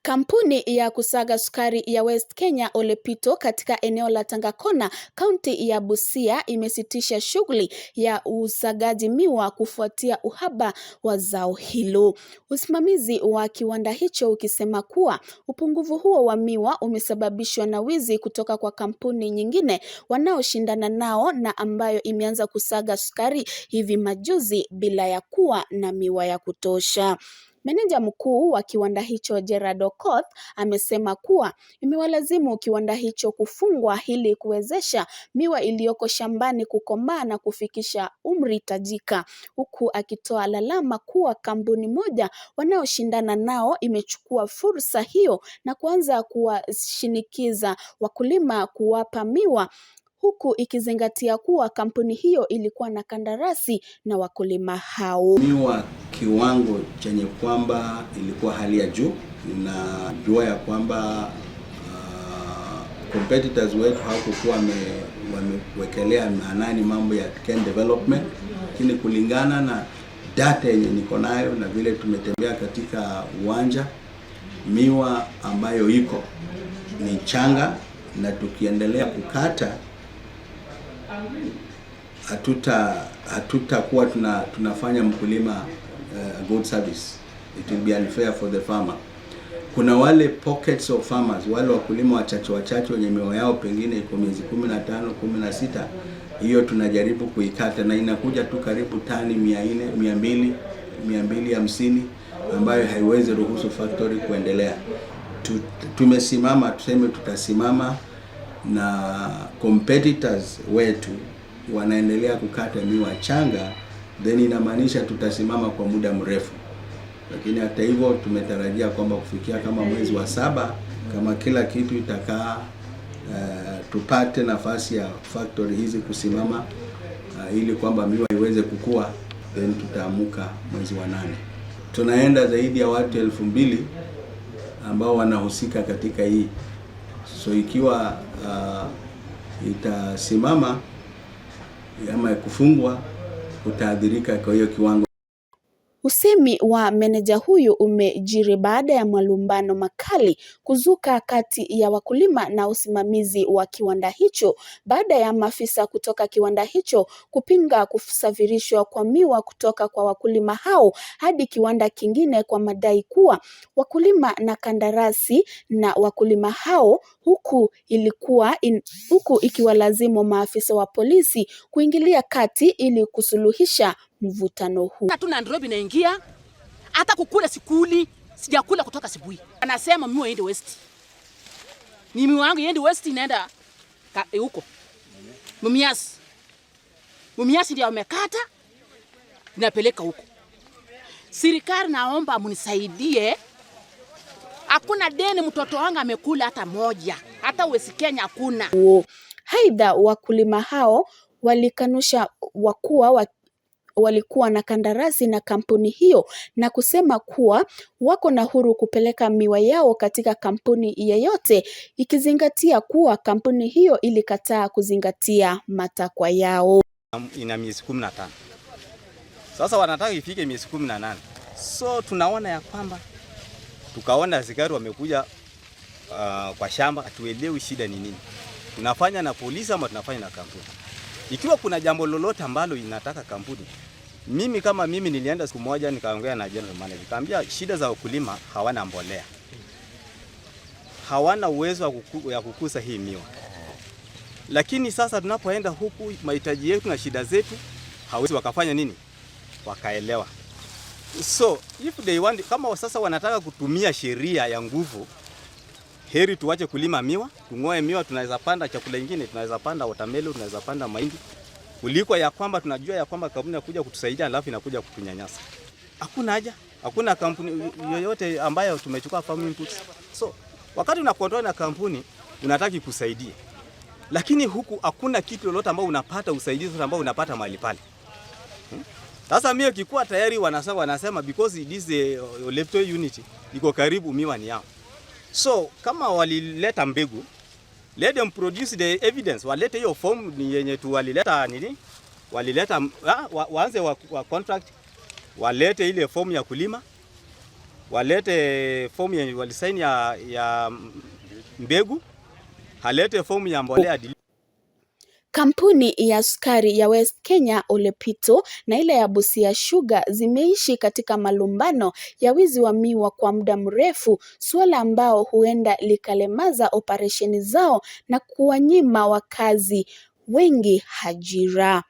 Kampuni ya kusaga sukari ya West Kenya Olepito katika eneo la Tangakona, kaunti ya Busia imesitisha shughuli ya usagaji miwa kufuatia uhaba wa zao hilo. Usimamizi wa kiwanda hicho ukisema kuwa upungufu huo wa miwa umesababishwa na wizi kutoka kwa kampuni nyingine wanaoshindana nao na ambayo imeanza kusaga sukari hivi majuzi bila ya kuwa na miwa ya kutosha. Meneja mkuu wa kiwanda hicho Gerard Okoth amesema kuwa imewalazimu kiwanda hicho kufungwa ili kuwezesha miwa iliyoko shambani kukomaa na kufikisha umri tajika, huku akitoa lalama kuwa kampuni moja wanaoshindana nao imechukua fursa hiyo na kuanza kuwashinikiza wakulima kuwapa miwa, huku ikizingatia kuwa kampuni hiyo ilikuwa na kandarasi na wakulima hao. Miwa kiwango chenye kwamba ilikuwa hali ya juu, na jua ya kwamba competitors wetu hawakuwa wamewekelea maanani mambo ya cane development, lakini kulingana na data yenye niko nayo na vile tumetembea katika uwanja, miwa ambayo iko ni changa, na tukiendelea kukata hatutakuwa tunafanya mkulima good service. It will be unfair for the farmer. Kuna wale pockets of farmers, wale wakulima wachache wenye miwa yao pengine iko miezi 15, 16, hiyo tunajaribu kuikata na inakuja tu karibu tani 400, 250 ambayo haiwezi ruhusu factory kuendelea. Tumesimama, tuseme tutasimama, na competitors wetu wanaendelea kukata miwa changa, then inamaanisha tutasimama kwa muda mrefu. Lakini hata hivyo tumetarajia kwamba kufikia kama mwezi wa 7, kama kila kitu itakaa, tupate nafasi ya factory hizi kusimama, ili kwamba miwa iweze kukua, then tutaamuka mwezi wa 8. Tunaenda zaidi ya watu 2,000 ambao wanahusika katika hii. So ikiwa itasimama ama kufungwa, utaadhirika kwa hiyo kiwango. Usemi wa meneja huyu umejiri baada ya malumbano makali kuzuka kati ya wakulima na usimamizi wa kiwanda hicho, baada ya maafisa kutoka kiwanda hicho kupinga kusafirishwa kwa miwa kutoka kwa wakulima hao hadi kiwanda kingine kwa madai kuwa wakulima na kandarasi na wakulima hao, huku ikiwalazimu maafisa wa polisi kuingilia kati ili kusuluhisha mvutano huu. Tuna Nairobi naingia, hata kukula sikuli, sijakula kutoka asubuhi. Anasema miwa iende West. Ni miwa yangu iende West, inaenda huko Mumias. Mumias ndio wamekata, inapeleka huko. Serikali naomba munisaidie. Hakuna deni mtoto wangu amekula hata moja. Hata West Kenya hakuna. Aidha, wakulima hao walikanusha wakuwa walikuwa na kandarasi na kampuni hiyo na kusema kuwa wako na huru kupeleka miwa yao katika kampuni yeyote, ikizingatia kuwa kampuni hiyo ilikataa kuzingatia matakwa yao. Ina miezi 15. Sasa wanataka ifike miezi 18. So tunaona ya kwamba tukaona askari wamekuja kwa shamba, atuelewi shida ni nini. Tunafanya na polisi ama tunafanya na kampuni? Ikiwa kuna jambo lolote ambalo inataka kampuni, mimi nilienda siku moja nikaongea na general manager, nikamwambia shida za wakulima hawana mbolea, hawana uwezo wa kukuza hii miwa. Lakini sasa tunapoenda huku, mahitaji yetu na shida zetu hawezi wakafanya nini, wakaelewa. So if they want, kama sasa wanataka kutumia sheria ya nguvu, heri tuache kulima miwa, tung'oe miwa. Tunaweza panda chakula kingine, tunaweza panda watermelon, tunaweza panda mahindi, kuliko ya kwamba tunajua ya kwamba kampuni inakuja kutusaidia alafu inakuja kutunyanyasa. Hakuna haja, hakuna kampuni yoyote ambayo tumechukua farm inputs. So wakati unakontrol na kampuni unataka kukusaidia, lakini huku hakuna kitu lolote ambao unapata usaidizi ambao unapata mahali pale. Sasa miwa kikuwa tayari wanasema because it is a electoral unity, iko karibu miwa ni yao. So kama walileta mbegu, let them produce the evidence. Walete hiyo form ni yenye tu walileta nini? Walileta waanze wa contract, walete ile form ya kulima, walete fomu walisaini ya mbegu, halete fomu ya mbolea. Kampuni ya sukari ya West Kenya Ole Pito na ile ya Busia Sugar zimeishi katika malumbano ya wizi wa miwa kwa muda mrefu, suala ambao huenda likalemaza operesheni zao na kuwanyima wakazi wengi ajira.